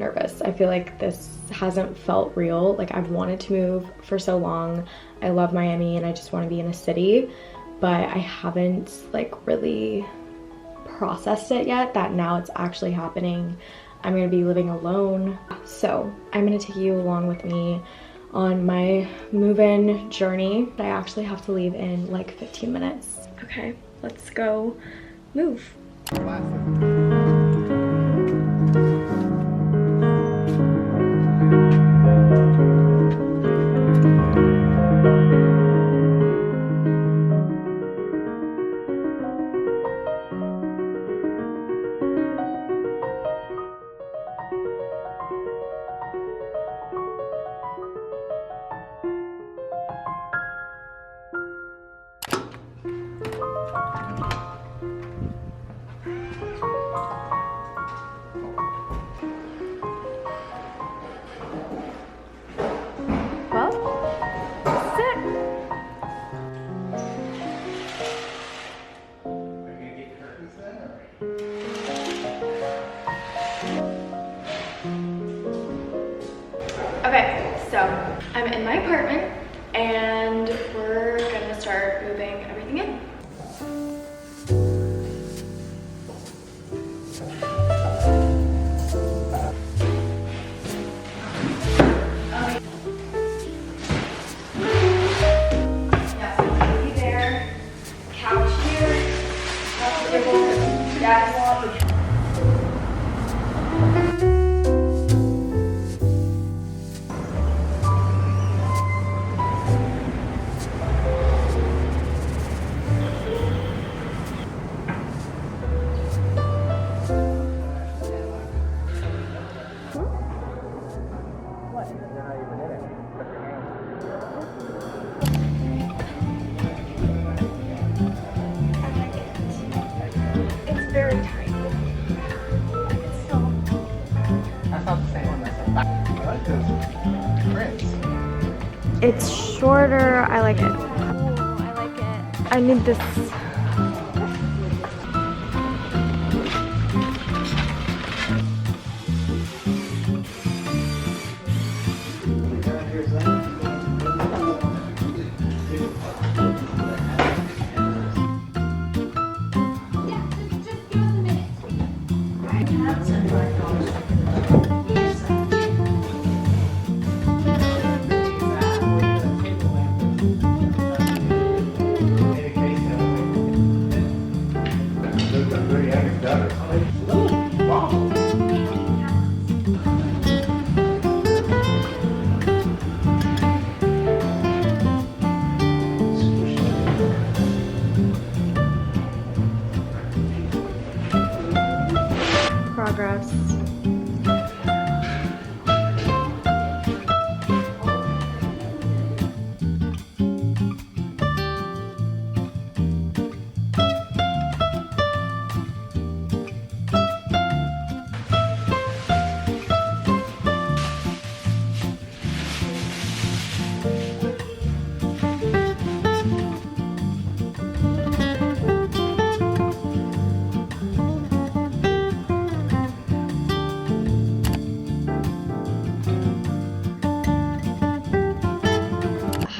nervous. I feel like this hasn't felt real. Like I've wanted to move for so long. I love Miami and I just want to be in a city, but I haven't like really processed it yet that now it's actually happening. I'm gonna be living alone. So I'm gonna take you along with me on my move-in journey. I actually have to leave in like 15 minutes. Okay, let's go move. Okay, so I'm in my apartment and we're gonna start moving everything in. Yeah, so TV there, couch here, couch table, desk. It's shorter. I like it. Oh, I like it. I need this. Progress.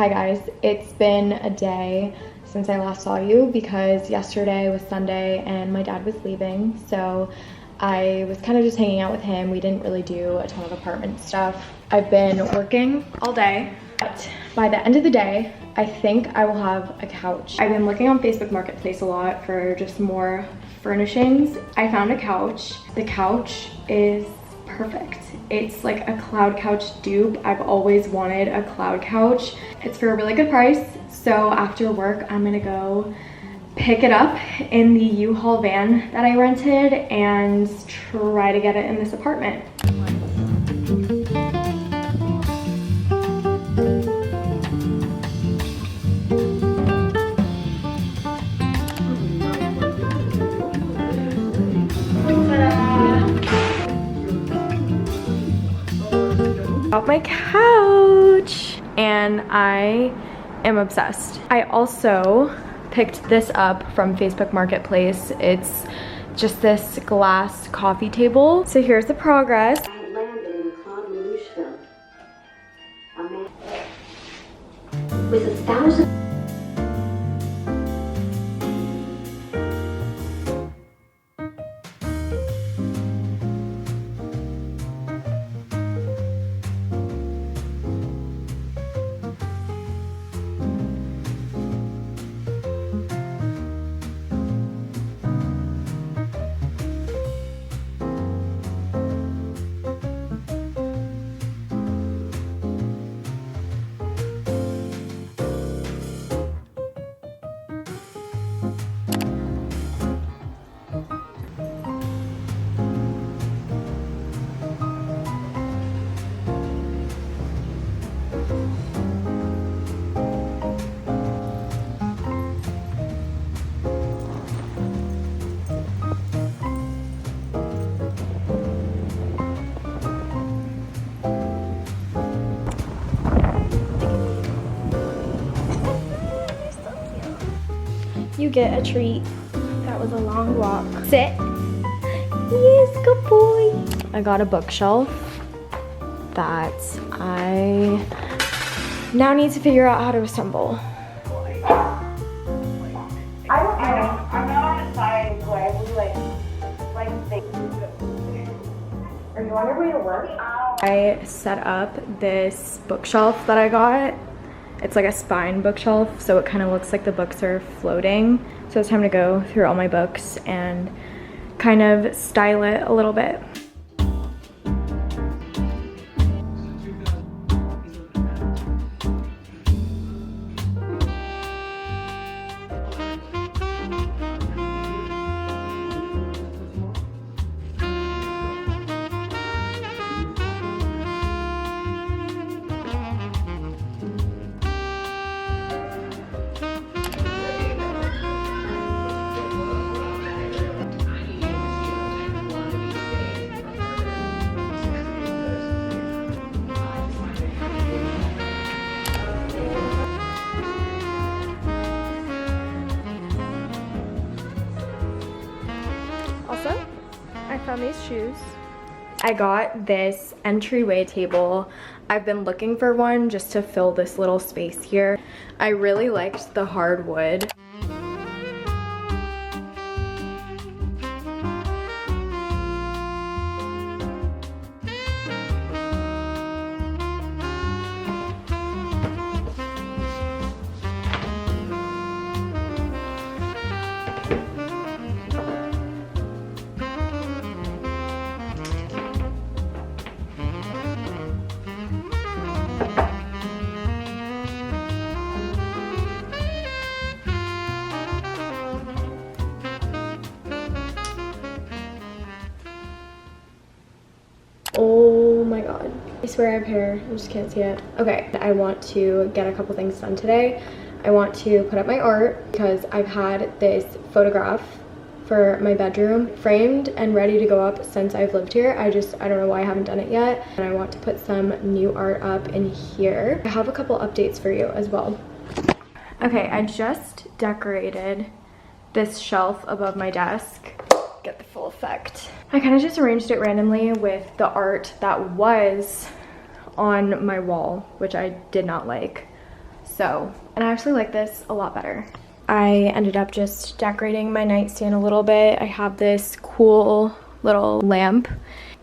Hi guys, it's been a day since I last saw you because yesterday was Sunday and my dad was leaving, so I was kind of just hanging out with him. We didn't really do a ton of apartment stuff. I've been working all day, but by the end of the day, I think I will have a couch. I've been looking on Facebook Marketplace a lot for just more furnishings. I found a couch. The couch is perfect. It's like a cloud couch dupe. I've always wanted a cloud couch. It's for a really good price. So after work, I'm gonna go pick it up in the U-Haul van that I rented and try to get it in this apartment. Got my couch and I am obsessed. I also picked this up from Facebook Marketplace. It's just this glass coffee table. So here's the progress. with 1,000. You get a treat. That was a long walk. Sit. Yes, good boy. I got a bookshelf that I now need to figure out how to assemble. I don't know. I'm not on the side where I would like they. Are you on your way to work? I set up this bookshelf that I got. It's like a spine bookshelf, so it kind of looks like the books are floating. So it's time to go through all my books and kind of style it a little bit. Also, I found these shoes. I got this entryway table. I've been looking for one just to fill this little space here. I really liked the hardwood. Oh my god. I swear I have hair. I just can't see it. Okay, I want to get a couple things done today. I want to put up my art because I've had this photograph for my bedroom framed and ready to go up since I've lived here. I don't know why I haven't done it yet. And I want to put some new art up in here. I have a couple updates for you as well. Okay, I just decorated this shelf above my desk. Get the full effect. I kind of just arranged it randomly with the art that was on my wall, which I did not like. So, and I actually like this a lot better. I ended up just decorating my nightstand a little bit. I have this cool little lamp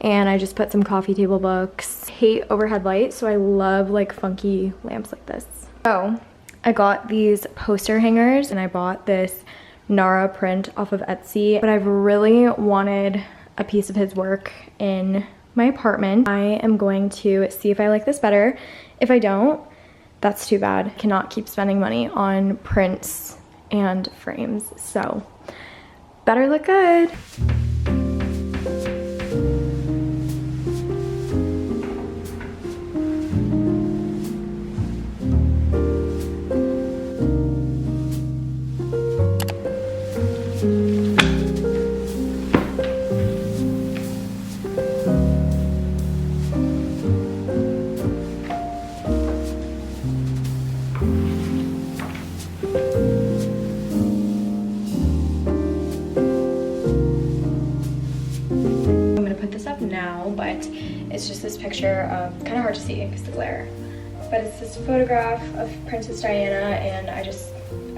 and I just put some coffee table books. I hate overhead lights, so I love like funky lamps like this. So I got these poster hangers and I bought this Nara print off of Etsy, but I've really wanted a piece of his work in my apartment. I am going to see if I like this better. If I don't, that's too bad. I cannot keep spending money on prints and frames, so better look good. Now, but it's just this picture of, kind of hard to see because the glare, but it's this photograph of Princess Diana, and I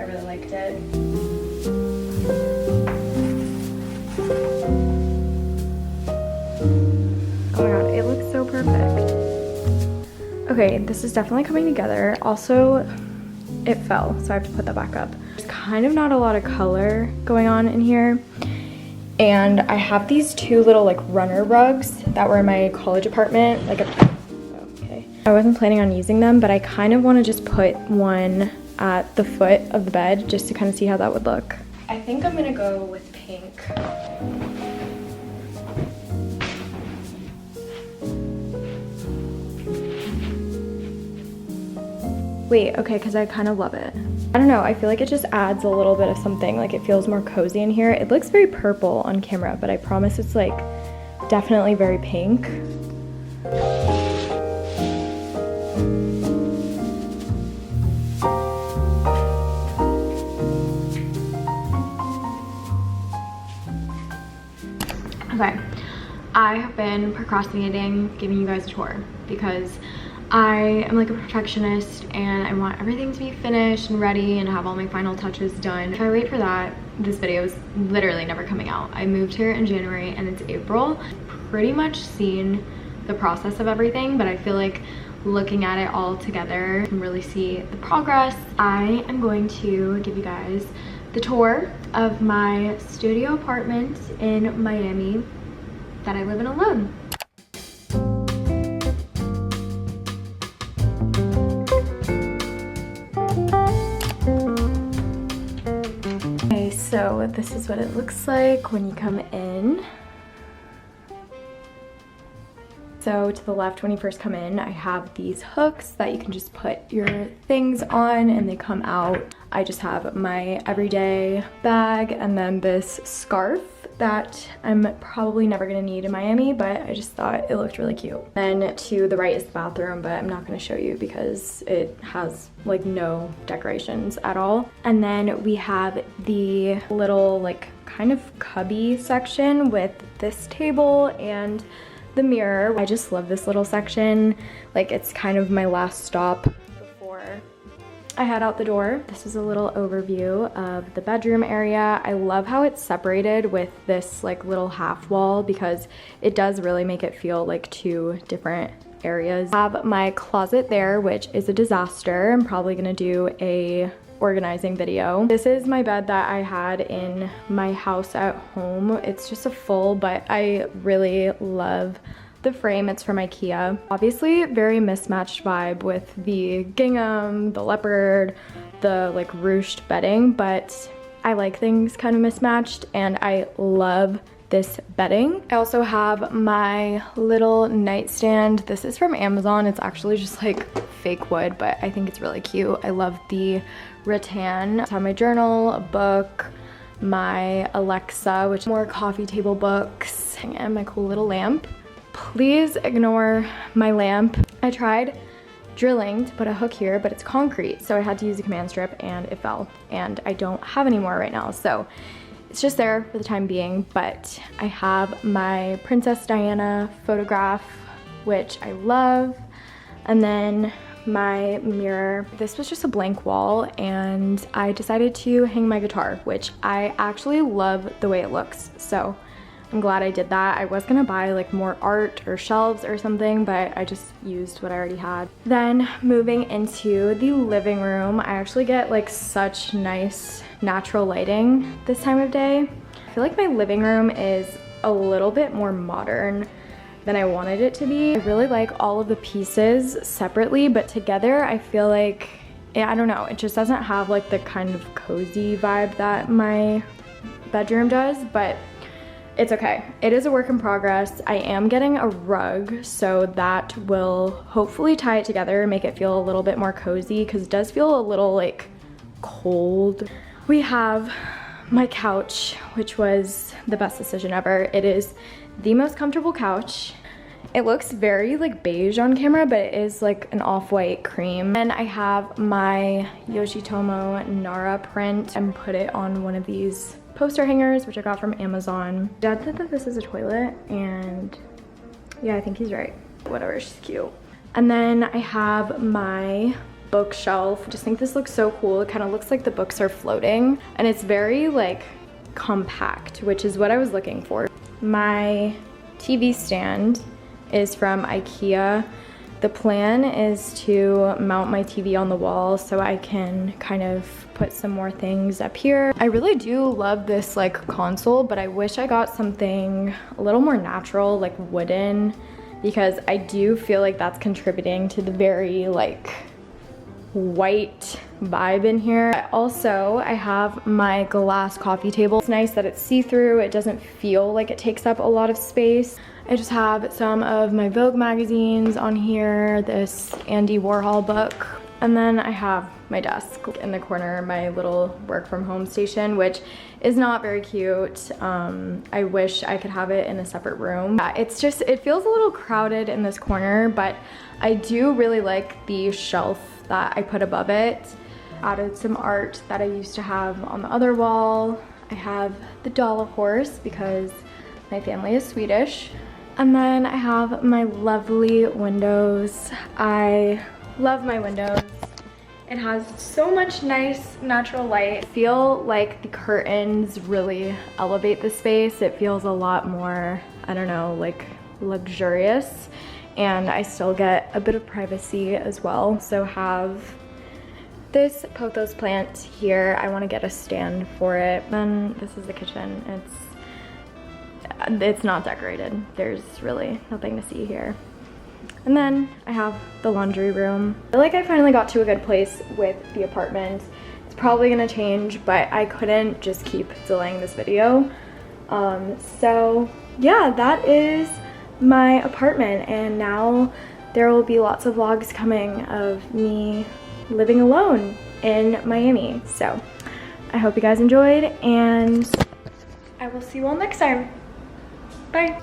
really liked it. Oh my god, it looks so perfect. Okay, this is definitely coming together. Also, it fell, so I have to put that back up. There's kind of not a lot of color going on in here. And I have these two little like runner rugs that were in my college apartment. Okay. I wasn't planning on using them, but I kind of want to just put one at the foot of the bed just to kind of see how that would look. I think I'm gonna go with pink. Wait, okay, because I kind of love it. I don't know, I feel like it just adds a little bit of something, like it feels more cozy in here. It looks very purple on camera, but I promise it's like definitely very pink. Okay, I have been procrastinating giving you guys a tour because I am like a perfectionist and I want everything to be finished and ready and have all my final touches done. If I wait for that, this video is literally never coming out. I moved here in January and it's April. Pretty much seen the process of everything, but I feel like looking at it all together, I can really see the progress. I am going to give you guys the tour of my studio apartment in Miami that I live in alone. So this is what it looks like when you come in. So to the left when you first come in, I have these hooks that you can just put your things on and they come out. I just have my everyday bag and then this scarf that I'm probably never gonna need in Miami, but I just thought it looked really cute. Then to the right is the bathroom, but I'm not gonna show you because it has like no decorations at all. And then we have the little like kind of cubby section with this table and the mirror. I just love this little section. Like it's kind of my last stop before I head out the door. This is a little overview of the bedroom area. I love how it's separated with this like little half wall because it does really make it feel like two different areas. I have my closet there, which is a disaster. I'm probably gonna do a organizing video. This is my bed that I had in my house at home. It's just a full, but I really love the frame. It's from IKEA. Obviously very mismatched vibe with the gingham, the leopard, the like ruched bedding, but I like things kind of mismatched and I love this bedding. I also have my little nightstand. This is from Amazon. It's actually just like fake wood, but I think it's really cute. I love the rattan. I have my journal, a book, my Alexa, which more coffee table books, and my cool little lamp. Please ignore my lamp. I tried drilling to put a hook here, but it's concrete, so I had to use a command strip and it fell, and I don't have any more right now, so it's just there for the time being. But I have my Princess Diana photograph, which I love, and then my mirror. This was just a blank wall and I decided to hang my guitar, which I actually love the way it looks, so I'm glad I did that. I was gonna buy like more art or shelves or something, but I just used what I already had. Then moving into the living room, I actually get like such nice natural lighting this time of day. I feel like my living room is a little bit more modern than I wanted it to be. I really like all of the pieces separately, but together I feel like, I don't know, it just doesn't have like the kind of cozy vibe that my bedroom does, but it's okay. It is a work in progress. I am getting a rug, so that will hopefully tie it together and make it feel a little bit more cozy, because it does feel a little like cold. We have my couch, which was the best decision ever. It is the most comfortable couch. It looks very like beige on camera, but it is like an off-white cream. And I have my Yoshitomo Nara print and put it on one of these poster hangers, which I got from Amazon. Dad said that this is a toilet, and yeah, I think he's right. Whatever, she's cute. And then I have my bookshelf. I just think this looks so cool. It kind of looks like the books are floating, and it's very like compact, which is what I was looking for. My TV stand is from IKEA. The plan is to mount my TV on the wall so I can kind of put some more things up here. I really do love this like console, but I wish I got something a little more natural, like wooden, because I do feel like that's contributing to the very like white vibe in here. I have my glass coffee table. It's nice that it's see-through. It doesn't feel like it takes up a lot of space. I just have some of my Vogue magazines on here, this Andy Warhol book, and then I have my desk in the corner, my little work from home station, which is not very cute. I wish I could have it in a separate room. It feels a little crowded in this corner, but I do really like the shelf that I put above it. Added some art that I used to have on the other wall. I have the Dollar Horse because my family is Swedish. And then I have my lovely windows. I love my windows. It has so much nice natural light. I feel like the curtains really elevate the space. It feels a lot more, I don't know, like luxurious. And I still get a bit of privacy as well. So have this pothos plant here. I want to get a stand for it. Then this is the kitchen. It's not decorated. There's really nothing to see here. And then I have the laundry room. I feel like I finally got to a good place with the apartment. It's probably gonna change, but I couldn't just keep delaying this video. So yeah, that is my apartment, and now there will be lots of vlogs coming of me living alone in Miami. So I hope you guys enjoyed, and I will see you all next time. Bye.